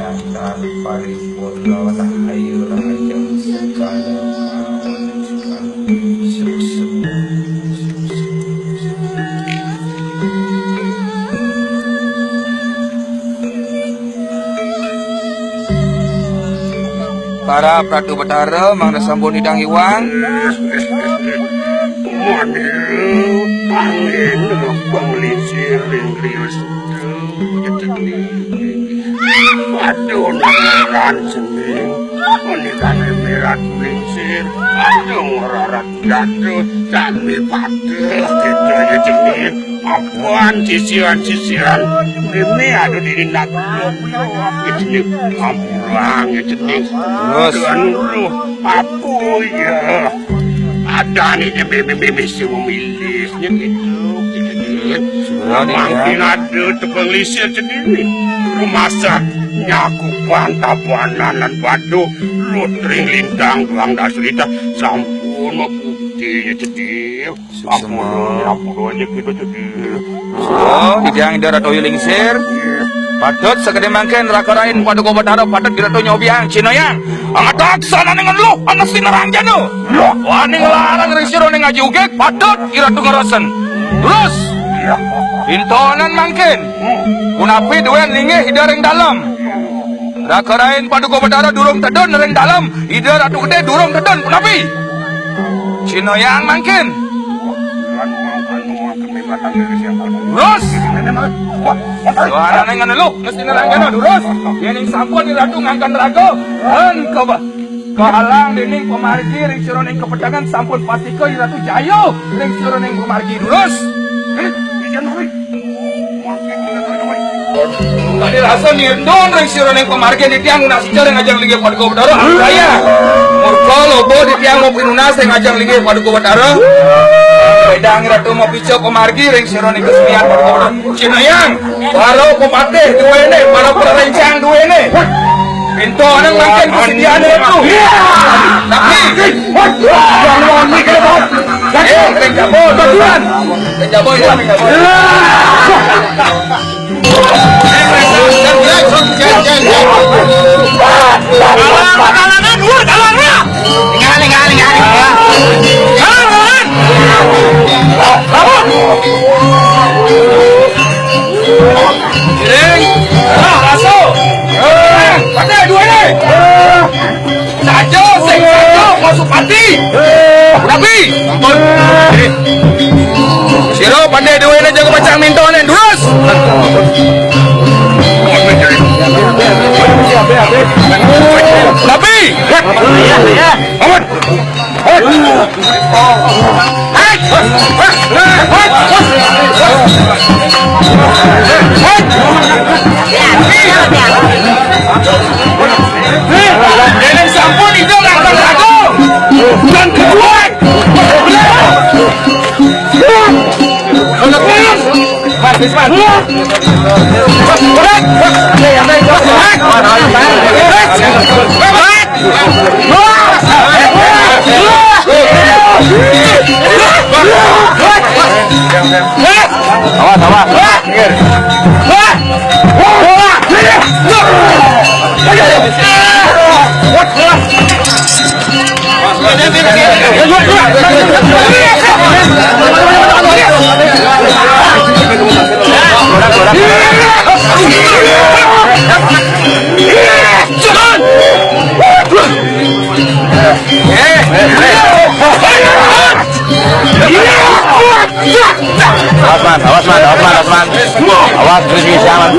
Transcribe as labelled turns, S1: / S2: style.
S1: kesehatan paripurna rahayu rahayu segala para Pratu Batara mangda sampun hidang iwang
S2: angin penglisir rius aduh naran sening menikan mirat melisir aduh ngerarat jatuh sami patah gitu ya jenis apaan sisian ini ada di nak itu ampulang ya jenis terus apa ya ada nih bebe si memilihnya gitu makin ada terpelisir sendiri rumah nyaku pantapanan dan batu lutring lintang tuang dasulita sampun mabukti ya cedil ampun aja gitu cedil
S1: hidang idara toyo lingsir patut segede mangken rakarain pada gobat harap patut dirato nyobiang cinoyang atak sana dengan lu anak sinarang janu wani ngelarang risiro neng ngaji ugek patut iratu ngerasen terus pintonan mangken kunapi duan linge hidareng dalam rakarain pada gobat harap durung tedon nereng dalam hidar ratu gede durung tedon kunapi cinoyang mangken terus wah neng lu mesti nerang janu terus yang sampun iratu ngangkan rago dan coba kahalang dening pemargi ring sira ning kepedangan sampun pastika iratu jayo ring sira ning pemargi lurus tadi rasa nindon ring sira ning pemargi di tiang unas sijare ngajang linggih paduka Batara raya murka lobo di tiang mau pinunas sing ngajang linggih paduka Batara bedang iratu mau pico pemargi ring sira ning kesenian paduka Batara cinayang baro pepatih duwene para perencang duwene pintu orang makin kesediaan itu tapi jangan mikir bos penjabol tuan penjabol kalangan dua kalangan pandai dua ini sajo masuk pati tapi siro pandai dua ini jaga macam mintonen terus tapi Nenek sampun itu langkah ragu dan kedua awas terus bisa aman